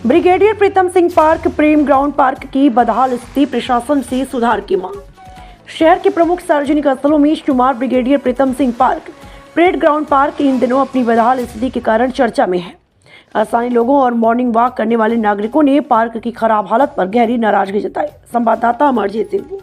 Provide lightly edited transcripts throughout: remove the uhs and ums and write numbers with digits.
Brigadier Pritam Singh park प्रेम ground park की बदहाल स्थिति, प्रशासन से सुधार की मांग। शहर के प्रमुख सार्वजनिक स्थलों में शुमार brigadier Pritam Singh park parade ground park इन दिनों अपनी बदहाल स्थिति के कारण चर्चा में है। स्थानीय लोगों और मॉर्निंग वॉक करने वाले नागरिकों ने पार्क की खराब हालत पर गहरी नाराजगी जताई। संवाददाता अमरजीत सिंह।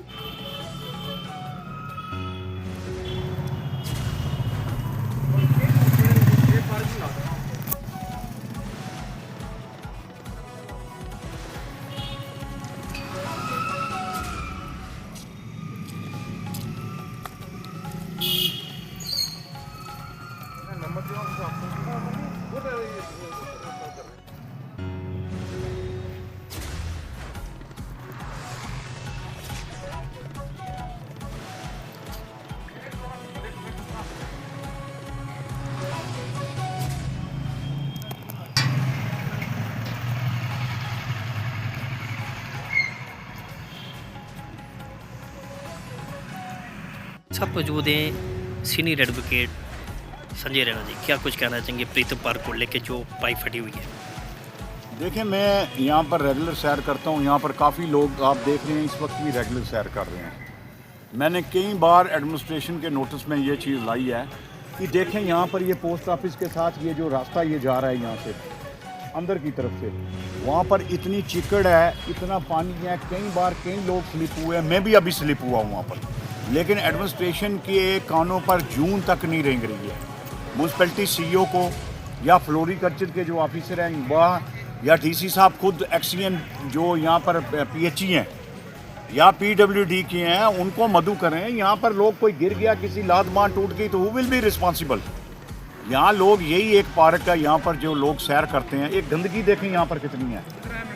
साथ मौजूद हैं सीनियर एडवोकेट संजय रैना जी। क्या कुछ कहना चाहेंगे प्रीतम पार्क को लेके जो पाइप फटी हुई है? देखिए, मैं यहाँ पर रेगुलर सैर करता हूँ। यहाँ पर काफ़ी लोग आप देख रहे हैं इस वक्त भी रेगुलर सैर कर रहे हैं। मैंने कई बार एडमिनिस्ट्रेशन के नोटिस में ये चीज़ लाई है कि देखें यहाँ पर ये पोस्ट ऑफिस के साथ ये जो रास्ता ये जा रहा है यहाँ से अंदर की तरफ से, वहाँ पर इतनी चिकड़ है, इतना पानी है। कई बार कई लोग स्लिप हुए हैं, मैं भी अभी स्लिप हुआ हूँ वहाँ पर, लेकिन एडमिनिस्ट्रेशन के कानों पर जून तक नहीं रेंग रही है। म्यूनसिपैलिटी सीईओ को या फ्लोरिकल्चर के जो ऑफिसर हैं वह या डीसी साहब खुद एक्सीएन जो यहाँ पर पीएचई हैं या पीडब्ल्यूडी के हैं उनको मदऊ करें। यहाँ पर लोग कोई गिर गया, किसी लात मार टूट गई तो हु विल बी रिस्पॉन्सिबल? यहाँ लोग यही एक पार्क है, यहाँ पर जो लोग सैर करते हैं। एक गंदगी देखें यहाँ पर कितनी है,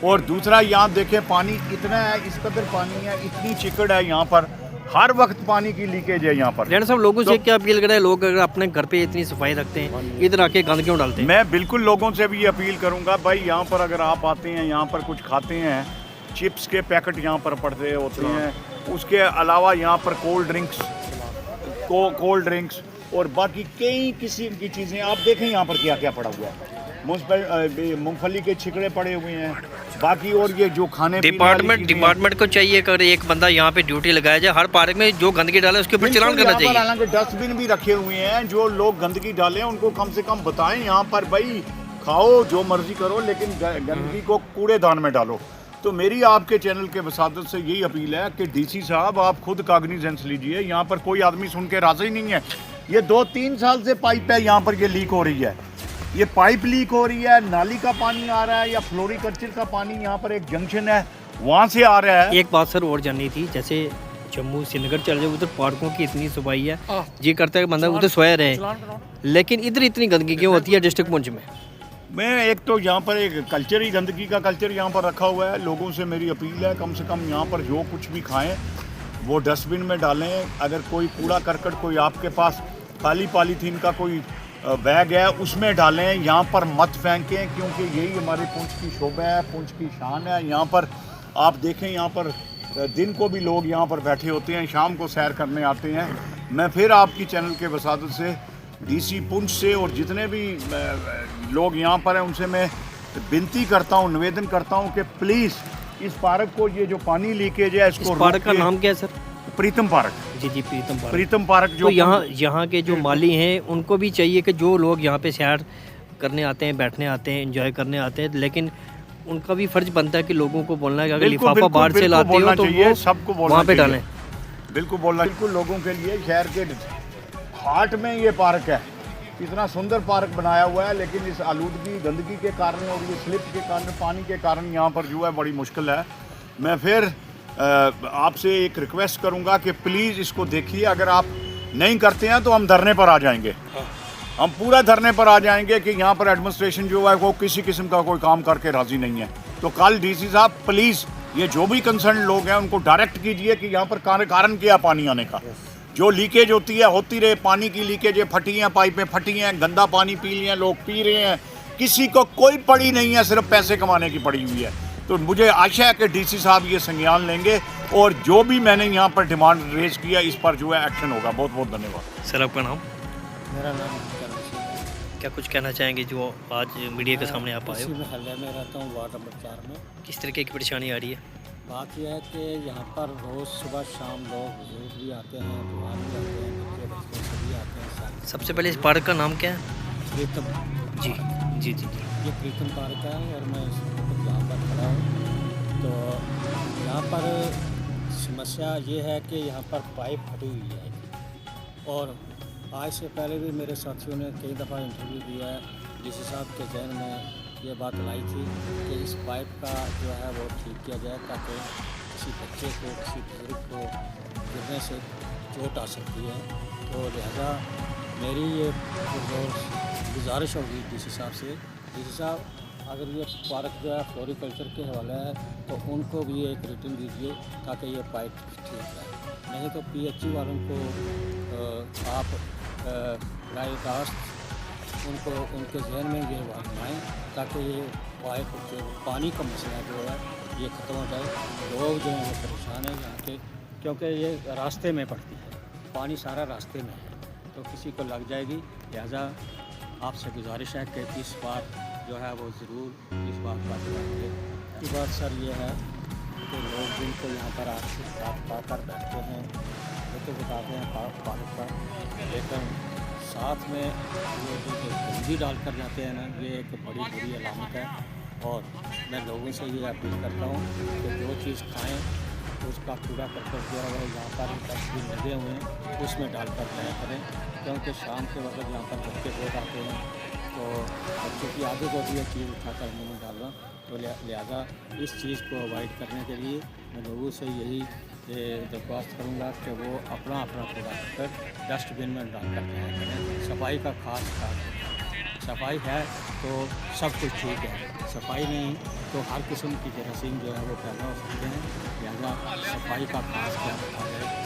और दूसरा यहाँ देखें पानी कितना है, इस कदर पानी है, इतनी चिकड़ है यहाँ पर, हर वक्त पानी की लीकेज है यहाँ पर। रैना साहब, लोगों से क्या अपील करें? लोग अगर अपने घर पे इतनी सफाई रखते हैं, इधर आके गंद क्यों डालते हैं? मैं बिल्कुल लोगों से भी अपील करूँगा, भाई यहाँ पर अगर आप आते हैं, यहाँ पर कुछ खाते हैं, चिप्स के पैकेट यहाँ पर पड़ते होते हैं, उसके अलावा यहाँ पर कोल्ड ड्रिंक्स और बाकी कई किस्म की चीज़ें आप देखें यहाँ पर क्या क्या पड़ा हुआ है। मूंगफली के छिकड़े पड़े हुए हैं, बाकी और ये जो खाने डिपार्टमेंट को चाहिए अगर एक बंदा यहाँ पे ड्यूटी लगाया जाए, हर पार्क में जो गंदगी डाले उसके ऊपर चालान करना चाहिए। हालांकि डस्टबिन भी रखे हुए हैं, जो लोग गंदगी डालें उनको कम से कम बताएं यहाँ पर भाई खाओ जो मर्जी करो, लेकिन गंदगी को कूड़ेदान में डालो। तो मेरी आपके चैनल के वसादत से यही अपील है कि डीसी साहब आप खुद काग्निजेंस लीजिए। यहाँ पर कोई आदमी सुन के राजी नहीं है। ये 2-3 साल से पाइप है यहाँ पर, ये लीक हो रही है, ये पाइप लीक हो रही है, नाली का पानी आ रहा है या फ्लोरिकल्चर का पानी यहाँ पर एक जंक्शन है वहाँ से आ रहा है। एक बात सर और जाननी थी, जैसे जम्मू श्रीनगर चल जाए उधर पार्कों की इतनी सफाई है, जी करता है बंदा उधर सोया रहे, लेकिन इधर इतनी गंदगी क्यों होती है डिस्ट्रिक्ट पुंछ में? मैं एक तो यहाँ पर एक कल्चर ही गंदगी का कल्चर यहाँ पर रखा हुआ है। लोगों से मेरी अपील है कम से कम यहाँ पर जो कुछ भी खाएं वो डस्टबिन में डालें। अगर कोई कूड़ा करकट कोई आपके पास खाली पॉलीथीन का कोई बैग है उसमें डालें, यहाँ पर मत फेंकें, क्योंकि यही हमारे पुंछ की शोभा है, पुंछ की शान है। यहाँ पर आप देखें, यहाँ पर दिन को भी लोग यहाँ पर बैठे होते हैं, शाम को सैर करने आते हैं। मैं फिर आपकी चैनल के वसादत से डीसी पुंछ से और जितने भी लोग यहाँ पर हैं उनसे मैं विनती करता हूँ, निवेदन करता हूँ कि प्लीज़ इस पार्क को, ये जो पानी लीकेज है इसको, पार्क का नाम क्या है सर? प्रीतम पार्क। जी प्रीतम पार्क जो तो यहाँ के जो माली हैं उनको भी चाहिए कि जो लोग यहाँ पे सैर करने आते हैं, बैठने आते हैं, एंजॉय करने आते हैं, लेकिन उनका भी फर्ज बनता है कि लोगों को बोलना है कि अगर लिफाफा बाहर से लाते हो तो वो सबको वहाँ पे डालें। बिल्कुल बोलना, बिल्कुल लोगों के लिए। शहर के हार्ट में ये पार्क है, इतना सुंदर पार्क बनाया हुआ है, लेकिन इस आलूदगी गंदगी के कारण और ये स्लिप के कारण, पानी के कारण यहाँ पर जो है बड़ी मुश्किल है। मैं फिर आपसे एक रिक्वेस्ट करूंगा कि प्लीज़ इसको देखिए। अगर आप नहीं करते हैं तो हम धरने पर आ जाएंगे, हम पूरा धरने पर आ जाएंगे कि यहाँ पर एडमिनिस्ट्रेशन जो है वो किसी किस्म का कोई काम करके राज़ी नहीं है। तो कल डीसी साहब प्लीज़ ये जो भी कंसर्न लोग हैं उनको डायरेक्ट कीजिए कि यहाँ पर कारण क्या पानी आने का। जो लीकेज होती है होती रहे, पानी की लीकेजें फटी हैं, पाइपें फटी हैं, गंदा पानी पी लिए हैं, लोग पी रहे हैं, किसी को कोई पड़ी नहीं है, सिर्फ पैसे कमाने की पड़ी हुई है। तो मुझे आशा है कि डीसी साहब ये संज्ञान लेंगे और जो भी मैंने यहाँ पर डिमांड रेज किया इस पर जो है एक्शन होगा। बहुत बहुत धन्यवाद। सर आपका नाम? मेरा नाम क्या कुछ कहना चाहेंगे जो आज मीडिया के सामने आप आए इसी हो? महल्ले में रहता हूँ, वार्ड नंबर 4 में। किस तरीके की परेशानी आ रही है? बात यह है कि यहाँ पर रोज़ सुबह शाम लोग बुजुर्ग भी आते हैं, जवान भी आते हैं, बच्चे सभी आते हैं साथ। सबसे पहले इस पार्क का नाम क्या है? प्रीतम, जी जी जी जी। ये प्रीतम पार्क है और मैं इस वक्त यहाँ पर खड़ा हूँ। तो यहाँ पर समस्या ये है कि यहाँ पर पाइप फटी हुई है और आज से पहले भी मेरे साथियों ने कई दफ़ा इंटरव्यू दिया है। डीसी साहब के जहन में ये बात लाई थी कि इस पाइप का जो है वो ठीक किया जाए ताकि किसी बच्चे को, किसी बुजुर्ग को गिरने से चोट आ सकती है। तो लिहाजा मेरी ये गुजारिश होगी डीसी साहब से, डीसी साहब अगर ये पार्क जो है फ्लोरिकल्चर के हवाले है तो उनको भी एक रिटर्न दीजिए ताकि ये पाइप ठीक रहे। नहीं तो PHE वालों को आप राय कास्ट उनको उनके जहन में ये बात लाएँ ताकि ये पाइप जो पानी का मसला जो है ये ख़त्म हो जाए। लोग जो हैं वो परेशान हैं यहाँ के, क्योंकि ये रास्ते में पड़ती है, पानी सारा रास्ते में है तो किसी को लग जाएगी। लिहाजा आपसे गुजारिश है कि इस बार जो है वो ज़रूर इस बात का ध्यान दें। की बात सर ये है कि लोग जिनको यहाँ पर आकर बात पाकर बैठते हैं तो बताते हैं पार्क का, लेकिन साथ में ये जो गंदगी डालकर जाते हैं ना, ये एक बड़ी बुरी अलामत है। और मैं लोगों से ये अपील करता हूँ कि जो चीज़ खाएँ उसका कूड़ा करकट जो है यहाँ पर डस्टबिन लगे हुए हैं उसमें डालकर जाया करें, क्योंकि शाम के वक्त यहाँ पर बच्चे बहुत आते हैं तो बच्चों की आदत होती है चीज़ उठाकर मुँह में डालना। तो लिहाजा इस चीज़ को अवॉइड करने के लिए मैं लोगों से यही दरख्वास्त करूँगा कि वो अपना अपना कूड़ा करकट डस्टबिन में डालकर जाया करें। सफाई का खास सफाई है तो सब कुछ ठीक है, सफाई नहीं तो हर किस्म की जरासीम जो है वो पैदा हो सकते हैं। लिहाजा सफाई का खास ख्याल रखा जाए।